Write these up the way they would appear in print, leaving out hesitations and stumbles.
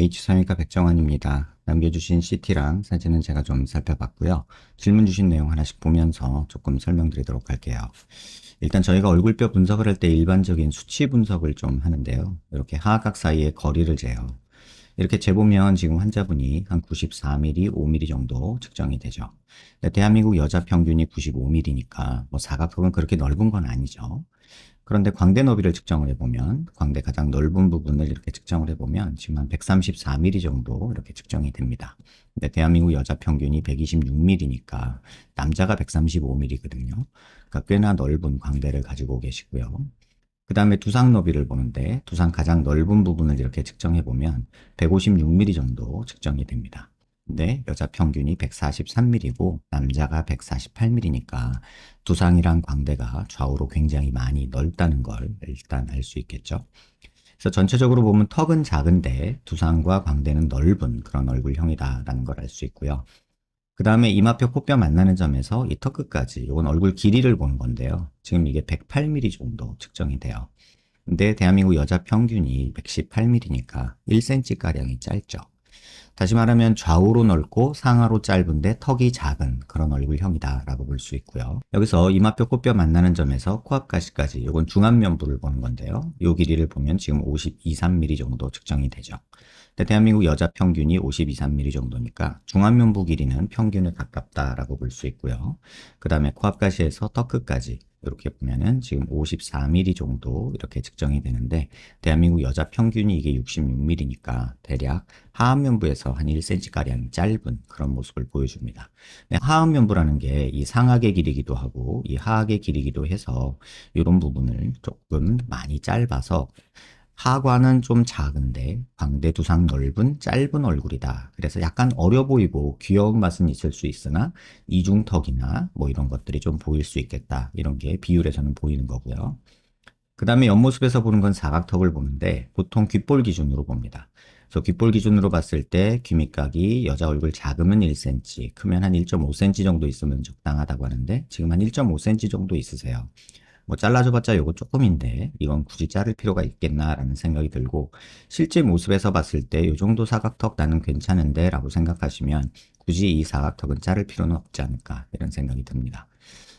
H3위과 백정환입니다. 남겨주신 CT랑 사진은 제가 좀 살펴봤고요. 질문 주신 내용 하나씩 보면서 조금 설명드리도록 할게요. 일단 저희가 얼굴뼈 분석을 할 때 일반적인 수치 분석을 좀 하는데요. 이렇게 하악각 사이의 거리를 재요. 이렇게 재보면 지금 환자분이 한 94mm, 5mm 정도 측정이 되죠. 대한민국 여자 평균이 95mm니까 뭐 사각턱은 그렇게 넓은 건 아니죠. 그런데 광대 너비를 측정을 해보면 광대 가장 넓은 부분을 이렇게 측정을 해보면 지금 한 134mm 정도 이렇게 측정이 됩니다. 근데 대한민국 여자 평균이 126mm니까 남자가 135mm거든요. 그러니까 꽤나 넓은 광대를 가지고 계시고요. 그 다음에 두상 너비를 보는데 두상 가장 넓은 부분을 이렇게 측정해보면 156mm 정도 측정이 됩니다. 근데 여자 평균이 143mm고 남자가 148mm니까 두상이랑 광대가 좌우로 굉장히 많이 넓다는 걸 일단 알 수 있겠죠. 그래서 전체적으로 보면 턱은 작은데 두상과 광대는 넓은 그런 얼굴형이다라는 걸 알 수 있고요. 그 다음에 이마뼈 코뼈 만나는 점에서 이 턱 끝까지 이건 얼굴 길이를 보는 건데요. 지금 이게 108mm 정도 측정이 돼요. 근데 대한민국 여자 평균이 118mm니까 1cm가량이 짧죠. 다시 말하면 좌우로 넓고 상하로 짧은데 턱이 작은 그런 얼굴형이다 라고 볼 수 있고요. 여기서 이마뼈 코뼈 만나는 점에서 코앞가시까지 이건 중안면부를 보는 건데요. 이 길이를 보면 지금 52, 3mm 정도 측정이 되죠. 근데 대한민국 여자 평균이 52, 3mm 정도니까 중안면부 길이는 평균에 가깝다라고 볼 수 있고요. 그 다음에 코앞가시에서 턱 끝까지 이렇게 보면은 지금 54mm 정도 이렇게 측정이 되는데 대한민국 여자 평균이 이게 66mm니까 대략 하안면부에서 한 1cm가량 짧은 그런 모습을 보여줍니다. 하안면부라는 게 이 상악의 길이기도 하고 이 하악의 길이기도 해서 이런 부분을 조금 많이 짧아서 하관은 좀 작은데 광대 두상 넓은 짧은 얼굴이다. 그래서 약간 어려 보이고 귀여운 맛은 있을 수 있으나 이중턱이나 뭐 이런 것들이 좀 보일 수 있겠다. 이런 게 비율에서는 보이는 거고요. 그 다음에 옆모습에서 보는 건 사각턱을 보는데 보통 귓볼 기준으로 봅니다. 그래서 귓볼 기준으로 봤을 때 귀밑각이 여자 얼굴 작으면 1cm, 크면 한 1.5cm 정도 있으면 적당하다고 하는데 지금 한 1.5cm 정도 있으세요. 뭐 잘라줘봤자 요거 조금인데 이건 굳이 자를 필요가 있겠나라는 생각이 들고 실제 모습에서 봤을 때 요 정도 사각턱 나는 괜찮은데 라고 생각하시면 굳이 이 사각턱은 자를 필요는 없지 않을까 이런 생각이 듭니다.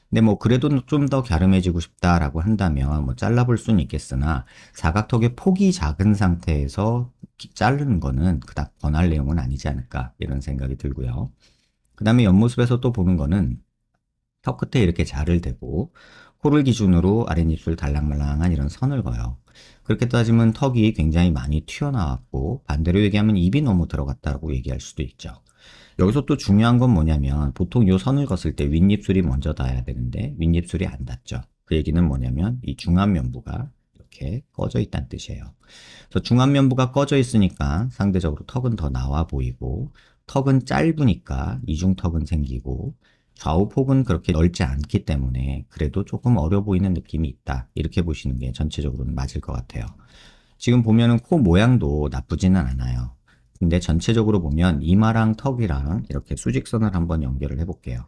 근데 뭐 그래도 좀 더 갸름해지고 싶다라고 한다면 뭐 잘라볼 수는 있겠으나 사각턱의 폭이 작은 상태에서 자르는 거는 그닥 권할 내용은 아니지 않을까 이런 생각이 들고요. 그 다음에 옆모습에서 또 보는 거는 턱 끝에 이렇게 자를 대고 코를 기준으로 아랫입술 달랑말랑한 이런 선을 그어요. 그렇게 따지면 턱이 굉장히 많이 튀어나왔고 반대로 얘기하면 입이 너무 들어갔다고 얘기할 수도 있죠. 여기서 또 중요한 건 뭐냐면 보통 이 선을 그었을 때 윗입술이 먼저 닿아야 되는데 윗입술이 안 닿죠. 그 얘기는 뭐냐면 이 중안면부가 이렇게 꺼져 있다는 뜻이에요. 그래서 중안면부가 꺼져 있으니까 상대적으로 턱은 더 나와 보이고 턱은 짧으니까 이중턱은 생기고 좌우폭은 그렇게 넓지 않기 때문에 그래도 조금 어려 보이는 느낌이 있다. 이렇게 보시는 게 전체적으로는 맞을 것 같아요. 지금 보면은 코 모양도 나쁘지는 않아요. 근데 전체적으로 보면 이마랑 턱이랑 이렇게 수직선을 한번 연결을 해볼게요.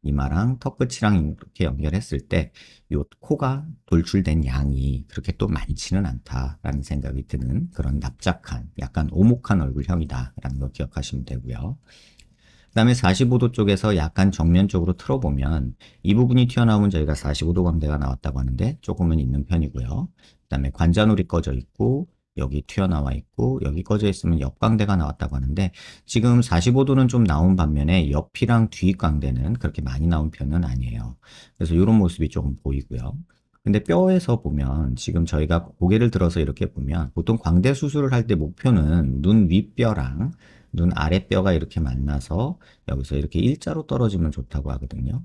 이마랑 턱 끝이랑 이렇게 연결했을 때 이 코가 돌출된 양이 그렇게 또 많지는 않다라는 생각이 드는 그런 납작한 약간 오목한 얼굴형이다라는 거 기억하시면 되고요. 그 다음에 45도 쪽에서 약간 정면 쪽으로 틀어보면 이 부분이 튀어나오면 저희가 45도 광대가 나왔다고 하는데 조금은 있는 편이고요. 그 다음에 관자놀이 꺼져 있고 여기 튀어나와 있고 여기 꺼져 있으면 옆광대가 나왔다고 하는데 지금 45도는 좀 나온 반면에 옆이랑 뒤광대는 그렇게 많이 나온 편은 아니에요. 그래서 이런 모습이 조금 보이고요. 근데 뼈에서 보면 지금 저희가 고개를 들어서 이렇게 보면 보통 광대 수술을 할 때 목표는 눈 윗뼈랑 눈 아랫뼈가 이렇게 만나서 여기서 이렇게 일자로 떨어지면 좋다고 하거든요.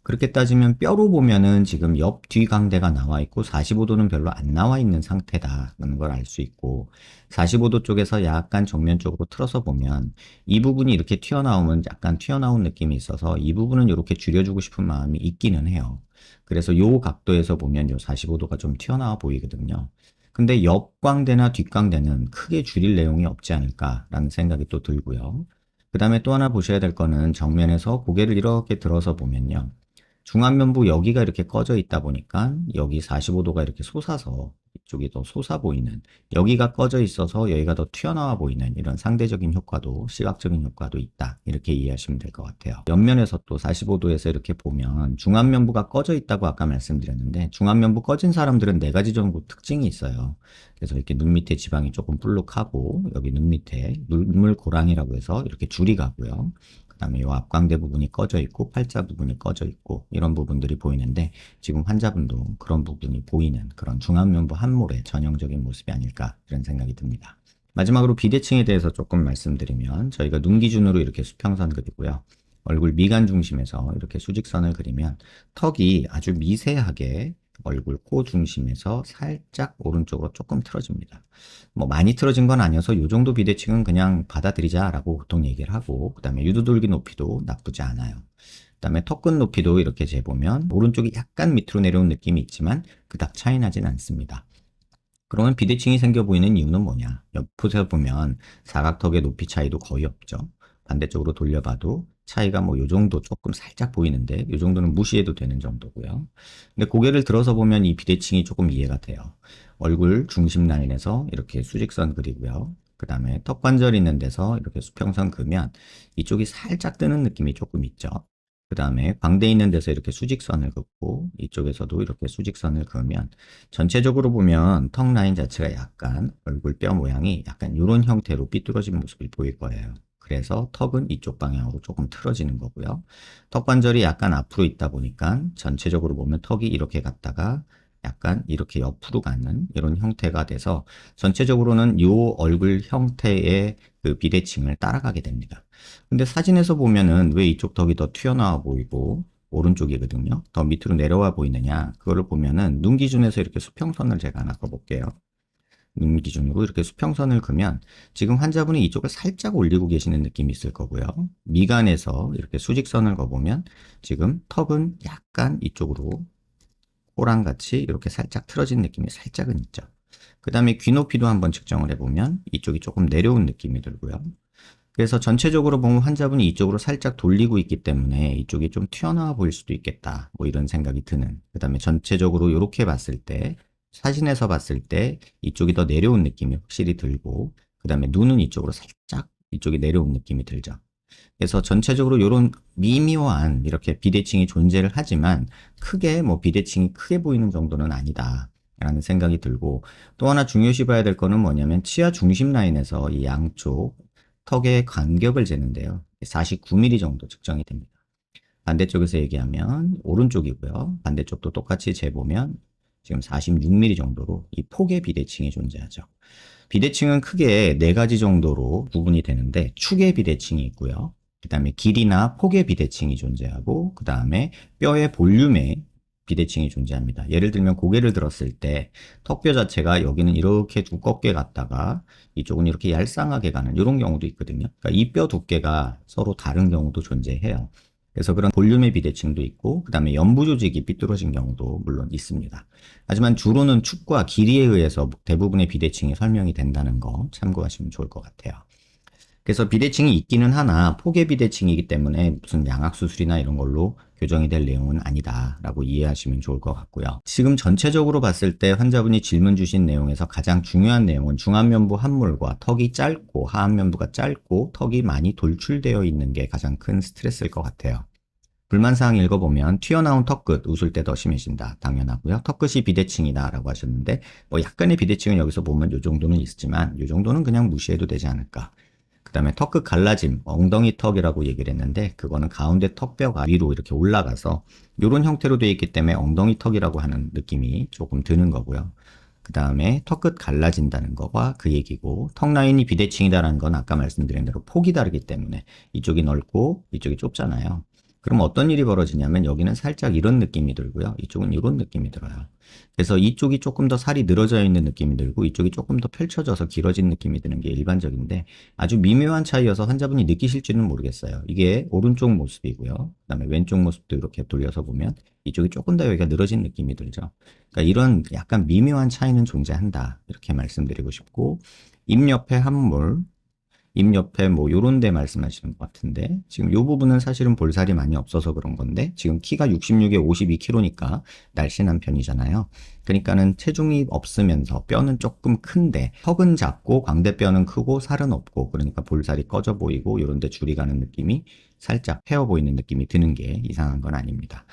그렇게 따지면 뼈로 보면은 지금 옆 뒤광대가 나와 있고 45도는 별로 안 나와 있는 상태다라는 걸 알 수 있고 45도 쪽에서 약간 정면 쪽으로 틀어서 보면 이 부분이 이렇게 튀어나오면 약간 튀어나온 느낌이 있어서 이 부분은 이렇게 줄여주고 싶은 마음이 있기는 해요. 그래서 요 각도에서 보면 요 45도가 좀 튀어나와 보이거든요. 근데 옆광대나 뒷광대는 크게 줄일 내용이 없지 않을까라는 생각이 또 들고요. 그 다음에 또 하나 보셔야 될 거는 정면에서 고개를 이렇게 들어서 보면요. 중안면부 여기가 이렇게 꺼져 있다 보니까 여기 45도가 이렇게 솟아서 이쪽이 더 솟아 보이는, 여기가 꺼져 있어서 여기가 더 튀어나와 보이는 이런 상대적인 효과도, 시각적인 효과도 있다. 이렇게 이해하시면 될 것 같아요. 옆면에서 또 45도에서 이렇게 보면 중안면부가 꺼져 있다고 아까 말씀드렸는데, 중안면부 꺼진 사람들은 네 가지 정도 특징이 있어요. 그래서 이렇게 눈 밑에 지방이 조금 볼록하고, 여기 눈 밑에 눈물고랑이라고 해서 이렇게 줄이 가고요. 그 다음에 이 앞광대 부분이 꺼져 있고 팔자 부분이 꺼져 있고 이런 부분들이 보이는데, 지금 환자분도 그런 부분이 보이는 그런 중안면부 함몰의 전형적인 모습이 아닐까 이런 생각이 듭니다. 마지막으로 비대칭에 대해서 조금 말씀드리면, 저희가 눈 기준으로 이렇게 수평선 그리고요, 얼굴 미간 중심에서 이렇게 수직선을 그리면 턱이 아주 미세하게 얼굴 코 중심에서 살짝 오른쪽으로 조금 틀어집니다. 뭐 많이 틀어진 건 아니어서 이 정도 비대칭은 그냥 받아들이자라고 보통 얘기를 하고, 그 다음에 유두돌기 높이도 나쁘지 않아요. 그 다음에 턱끝 높이도 이렇게 재보면 오른쪽이 약간 밑으로 내려온 느낌이 있지만 그닥 차이 나진 않습니다. 그러면 비대칭이 생겨 보이는 이유는 뭐냐? 옆에서 보면 사각턱의 높이 차이도 거의 없죠. 반대쪽으로 돌려봐도 차이가 뭐 요 정도 조금 살짝 보이는데, 요 정도는 무시해도 되는 정도고요. 근데 고개를 들어서 보면 이 비대칭이 조금 이해가 돼요. 얼굴 중심 라인에서 이렇게 수직선 그리고요. 그 다음에 턱 관절 있는 데서 이렇게 수평선 그으면 이쪽이 살짝 뜨는 느낌이 조금 있죠. 그 다음에 광대 있는 데서 이렇게 수직선을 긋고 이쪽에서도 이렇게 수직선을 그으면 전체적으로 보면 턱 라인 자체가 약간 얼굴 뼈 모양이 약간 이런 형태로 삐뚤어진 모습이 보일 거예요. 그래서 턱은 이쪽 방향으로 조금 틀어지는 거고요. 턱 관절이 약간 앞으로 있다 보니까 전체적으로 보면 턱이 이렇게 갔다가 약간 이렇게 옆으로 가는 이런 형태가 돼서 전체적으로는 이 얼굴 형태의 그 비대칭을 따라가게 됩니다. 근데 사진에서 보면은 왜 이쪽 턱이 더 튀어나와 보이고 오른쪽이거든요. 더 밑으로 내려와 보이느냐? 그거를 보면은 눈 기준에서 이렇게 수평선을 제가 하나 그어볼게요. 눈 기준으로 이렇게 수평선을 그으면 지금 환자분이 이쪽을 살짝 올리고 계시는 느낌이 있을 거고요. 미간에서 이렇게 수직선을 그어보면 지금 턱은 약간 이쪽으로 코랑 같이 이렇게 살짝 틀어진 느낌이 살짝은 있죠. 그 다음에 귀 높이도 한번 측정을 해보면 이쪽이 조금 내려온 느낌이 들고요. 그래서 전체적으로 보면 환자분이 이쪽으로 살짝 돌리고 있기 때문에 이쪽이 좀 튀어나와 보일 수도 있겠다, 뭐 이런 생각이 드는, 그 다음에 전체적으로 이렇게 봤을 때, 사진에서 봤을 때 이쪽이 더 내려온 느낌이 확실히 들고, 그 다음에 눈은 이쪽으로 살짝 이쪽이 내려온 느낌이 들죠. 그래서 전체적으로 이런 미묘한 이렇게 비대칭이 존재를 하지만 크게 뭐 비대칭이 크게 보이는 정도는 아니다 라는 생각이 들고, 또 하나 중요시 봐야 될 거는 뭐냐면 치아 중심 라인에서 이 양쪽 턱의 간격을 재는데요, 49mm 정도 측정이 됩니다. 반대쪽에서 얘기하면 오른쪽이고요, 반대쪽도 똑같이 재보면 지금 46mm 정도로 이 폭의 비대칭이 존재하죠. 비대칭은 크게 네 가지 정도로 구분이 되는데, 축의 비대칭이 있고요, 그 다음에 길이나 폭의 비대칭이 존재하고, 그 다음에 뼈의 볼륨의 비대칭이 존재합니다. 예를 들면 고개를 들었을 때 턱뼈 자체가 여기는 이렇게 두껍게 갔다가 이쪽은 이렇게 얄쌍하게 가는 이런 경우도 있거든요. 그러니까 이 뼈 두께가 서로 다른 경우도 존재해요. 그래서 그런 볼륨의 비대칭도 있고, 그 다음에 연부 조직이 삐뚤어진 경우도 물론 있습니다. 하지만 주로는 축과 길이에 의해서 대부분의 비대칭이 설명이 된다는 거 참고하시면 좋을 것 같아요. 그래서 비대칭이 있기는 하나 폭의 비대칭이기 때문에 무슨 양악수술이나 이런 걸로 교정이 될 내용은 아니다라고 이해하시면 좋을 것 같고요. 지금 전체적으로 봤을 때 환자분이 질문 주신 내용에서 가장 중요한 내용은 중안면부 함몰과 턱이 짧고 하안면부가 짧고 턱이 많이 돌출되어 있는 게 가장 큰 스트레스일 것 같아요. 불만사항 읽어보면 튀어나온 턱끝 웃을 때 더 심해진다, 당연하고요. 턱끝이 비대칭이다 라고 하셨는데, 뭐 약간의 비대칭은 여기서 보면 이 정도는 있지만 이 정도는 그냥 무시해도 되지 않을까. 그 다음에 턱끝 갈라짐, 엉덩이 턱이라고 얘기를 했는데, 그거는 가운데 턱뼈가 위로 이렇게 올라가서 이런 형태로 되어 있기 때문에 엉덩이 턱이라고 하는 느낌이 조금 드는 거고요. 그 다음에 턱끝 갈라진다는 거와 그 얘기고, 턱 라인이 비대칭이다라는 건 아까 말씀드린 대로 폭이 다르기 때문에 이쪽이 넓고 이쪽이 좁잖아요. 그럼 어떤 일이 벌어지냐면 여기는 살짝 이런 느낌이 들고요, 이쪽은 이런 느낌이 들어요. 그래서 이쪽이 조금 더 살이 늘어져 있는 느낌이 들고 이쪽이 조금 더 펼쳐져서 길어진 느낌이 드는 게 일반적인데, 아주 미묘한 차이여서 환자분이 느끼실지는 모르겠어요. 이게 오른쪽 모습이고요, 그 다음에 왼쪽 모습도 이렇게 돌려서 보면 이쪽이 조금 더 여기가 늘어진 느낌이 들죠. 그러니까 이런 약간 미묘한 차이는 존재한다, 이렇게 말씀드리고 싶고, 입 옆에 함몰, 입 옆에 뭐 요런 데 말씀하시는 것 같은데 지금 요 부분은 사실은 볼살이 많이 없어서 그런 건데 지금 키가 66에 52kg니까 날씬한 편이잖아요. 그러니까는 체중이 없으면서 뼈는 조금 큰데 턱은 작고 광대뼈는 크고 살은 없고 그러니까 볼살이 꺼져 보이고 요런 데 줄이 가는 느낌이 살짝 패어 보이는 느낌이 드는 게 이상한 건 아닙니다.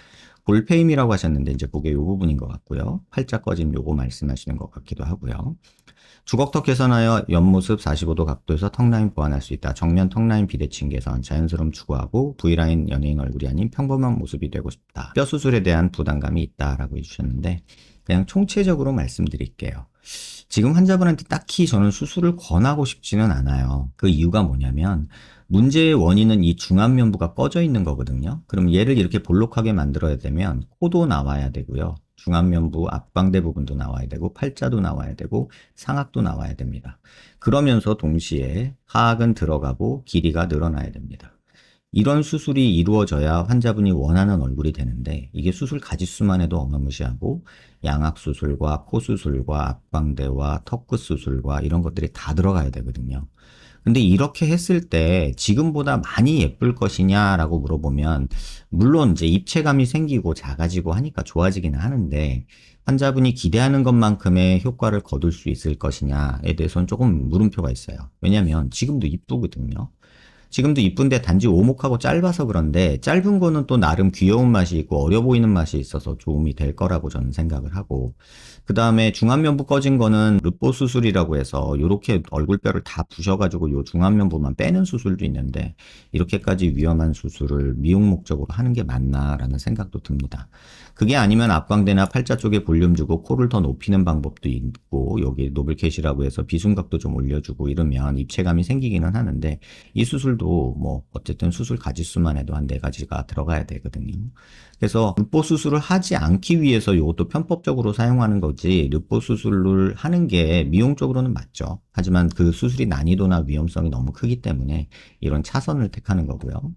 볼페임이라고 하셨는데 이제 그게 요 부분인 것 같고요. 팔자 꺼짐 요거 말씀하시는 것 같기도 하고요. 주걱턱 개선하여 옆모습 45도 각도에서 턱라인 보완할 수 있다. 정면 턱라인 비대칭 개선, 자연스러움 추구하고 V라인 연예인 얼굴이 아닌 평범한 모습이 되고 싶다. 뼈 수술에 대한 부담감이 있다라고 해주셨는데 그냥 총체적으로 말씀드릴게요. 지금 환자분한테 딱히 저는 수술을 권하고 싶지는 않아요. 그 이유가 뭐냐면 문제의 원인은 이 중안면부가 꺼져 있는 거거든요. 그럼 얘를 이렇게 볼록하게 만들어야 되면 코도 나와야 되고요. 중안면부 앞광대 부분도 나와야 되고 팔자도 나와야 되고 상악도 나와야 됩니다. 그러면서 동시에 하악은 들어가고 길이가 늘어나야 됩니다. 이런 수술이 이루어져야 환자분이 원하는 얼굴이 되는데 이게 수술 가짓수만 해도 어마무시하고 양악 수술과 코 수술과 앞광대와 턱끝 수술과 이런 것들이 다 들어가야 되거든요. 근데 이렇게 했을 때 지금보다 많이 예쁠 것이냐라고 물어보면 물론 이제 입체감이 생기고 작아지고 하니까 좋아지기는 하는데 환자분이 기대하는 것만큼의 효과를 거둘 수 있을 것이냐에 대해서는 조금 물음표가 있어요. 왜냐하면 지금도 이쁘거든요. 지금도 이쁜데 단지 오목하고 짧아서 그런데 짧은 거는 또 나름 귀여운 맛이 있고 어려 보이는 맛이 있어서 도움이 될 거라고 저는 생각을 하고 그 다음에 중안면부 꺼진 거는 르뽀 수술이라고 해서 이렇게 얼굴뼈를 다 부셔가지고 요 중안면부만 빼는 수술도 있는데 이렇게까지 위험한 수술을 미용 목적으로 하는 게 맞나라는 생각도 듭니다. 그게 아니면 앞광대나 팔자 쪽에 볼륨 주고 코를 더 높이는 방법도 있고 여기 노블캣이라고 해서 비순각도 좀 올려주고 이러면 입체감이 생기기는 하는데 이 수술도 뭐 어쨌든 수술 가지수만 해도 한 4가지가 들어가야 되거든요. 그래서 르뽀 수술을 하지 않기 위해서 이것도 편법적으로 사용하는 거지 르뽀 수술을 하는 게 미용적으로는 맞죠. 하지만 그 수술이 난이도나 위험성이 너무 크기 때문에 이런 차선을 택하는 거고요.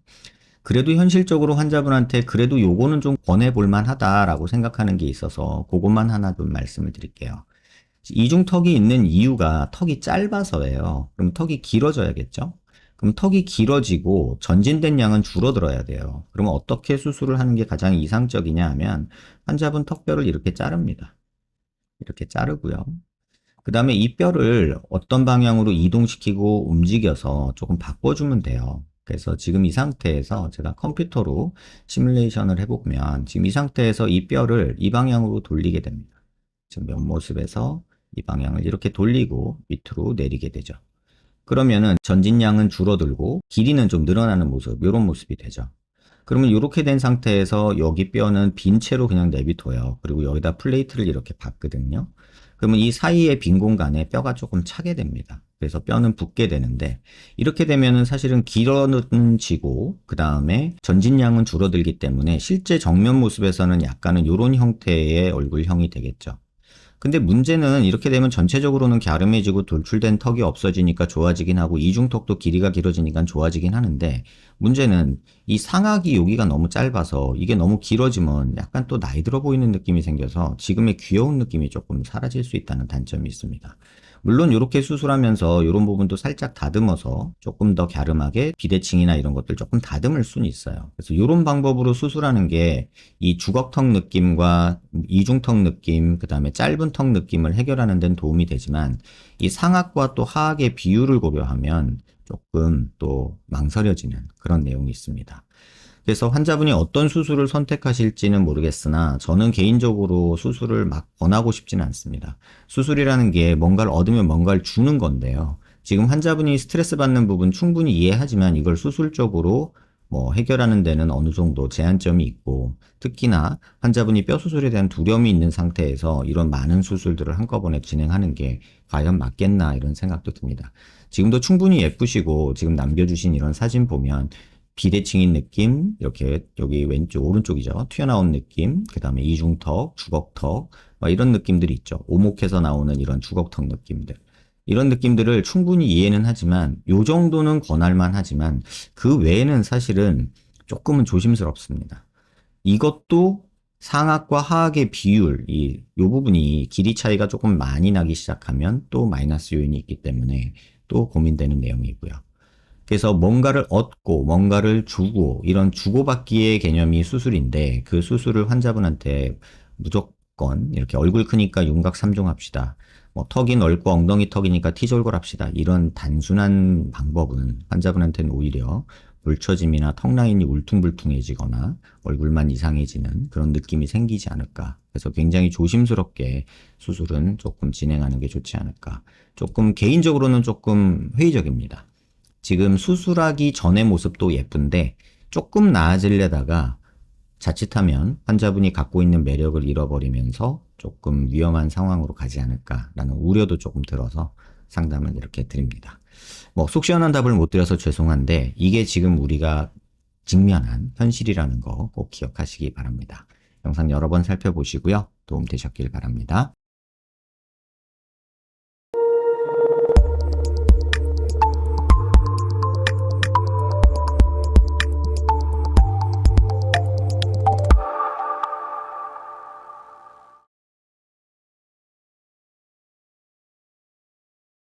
그래도 현실적으로 환자분한테 그래도 요거는 좀 권해볼 만하다라고 생각하는 게 있어서 그것만 하나 좀 말씀을 드릴게요. 이중턱이 있는 이유가 턱이 짧아서예요. 그럼 턱이 길어져야겠죠? 그럼 턱이 길어지고 전진된 양은 줄어들어야 돼요. 그러면 어떻게 수술을 하는 게 가장 이상적이냐 하면 환자분 턱뼈를 이렇게 자릅니다. 이렇게 자르고요. 그 다음에 이 뼈를 어떤 방향으로 이동시키고 움직여서 조금 바꿔주면 돼요. 그래서 지금 이 상태에서 제가 컴퓨터로 시뮬레이션을 해보면 지금 이 상태에서 이 뼈를 이 방향으로 돌리게 됩니다. 지금 옆모습에서 이 방향을 이렇게 돌리고 밑으로 내리게 되죠. 그러면은 전진량은 줄어들고 길이는 좀 늘어나는 모습, 이런 모습이 되죠. 그러면 이렇게 된 상태에서 여기 뼈는 빈 채로 그냥 내비둬요. 그리고 여기다 플레이트를 이렇게 박거든요. 그러면 이 사이의 빈 공간에 뼈가 조금 차게 됩니다. 그래서 뼈는 붙게 되는데 이렇게 되면은 사실은 길어지고 그 다음에 전진량은 줄어들기 때문에 실제 정면 모습에서는 약간은 이런 형태의 얼굴형이 되겠죠. 근데 문제는 이렇게 되면 전체적으로는 갸름해지고 돌출된 턱이 없어지니까 좋아지긴 하고 이중턱도 길이가 길어지니까 좋아지긴 하는데 문제는 이 상악이 여기가 너무 짧아서 이게 너무 길어지면 약간 또 나이 들어 보이는 느낌이 생겨서 지금의 귀여운 느낌이 조금 사라질 수 있다는 단점이 있습니다. 물론 이렇게 수술하면서 이런 부분도 살짝 다듬어서 조금 더 갸름하게 비대칭이나 이런 것들 조금 다듬을 수는 있어요. 그래서 이런 방법으로 수술하는 게 이 주걱턱 느낌과 이중턱 느낌, 그 다음에 짧은 턱 느낌을 해결하는 데는 도움이 되지만 이 상악과 또 하악의 비율을 고려하면 조금 또 망설여지는 그런 내용이 있습니다. 그래서 환자분이 어떤 수술을 선택하실지는 모르겠으나 저는 개인적으로 수술을 막 권하고 싶지는 않습니다. 수술이라는 게 뭔가를 얻으면 뭔가를 주는 건데요. 지금 환자분이 스트레스 받는 부분 충분히 이해하지만 이걸 수술적으로 뭐 해결하는 데는 어느 정도 제한점이 있고 특히나 환자분이 뼈 수술에 대한 두려움이 있는 상태에서 이런 많은 수술들을 한꺼번에 진행하는 게 과연 맞겠나 이런 생각도 듭니다. 지금도 충분히 예쁘시고 지금 남겨주신 이런 사진 보면 비대칭인 느낌, 이렇게 여기 왼쪽, 오른쪽이죠. 튀어나온 느낌, 그 다음에 이중턱, 주걱턱, 막 이런 느낌들이 있죠. 오목해서 나오는 이런 주걱턱 느낌들. 이런 느낌들을 충분히 이해는 하지만 요 정도는 권할만 하지만 그 외에는 사실은 조금은 조심스럽습니다. 이것도 상악과 하악의 비율, 요 부분이 길이 차이가 조금 많이 나기 시작하면 또 마이너스 요인이 있기 때문에 또 고민되는 내용이고요. 그래서 뭔가를 얻고 뭔가를 주고 이런 주고받기의 개념이 수술인데 그 수술을 환자분한테 무조건 이렇게 얼굴 크니까 윤곽 3종 합시다. 뭐 턱이 넓고 엉덩이 턱이니까 T졸골 합시다. 이런 단순한 방법은 환자분한테는 오히려 물처짐이나 턱 라인이 울퉁불퉁해지거나 얼굴만 이상해지는 그런 느낌이 생기지 않을까. 그래서 굉장히 조심스럽게 수술은 조금 진행하는 게 좋지 않을까. 조금 개인적으로는 조금 회의적입니다. 지금 수술하기 전의 모습도 예쁜데 조금 나아지려다가 자칫하면 환자분이 갖고 있는 매력을 잃어버리면서 조금 위험한 상황으로 가지 않을까라는 우려도 조금 들어서 상담을 이렇게 드립니다. 뭐 속 시원한 답을 못 드려서 죄송한데 이게 지금 우리가 직면한 현실이라는 거 꼭 기억하시기 바랍니다. 영상 여러 번 살펴보시고요. 도움 되셨길 바랍니다.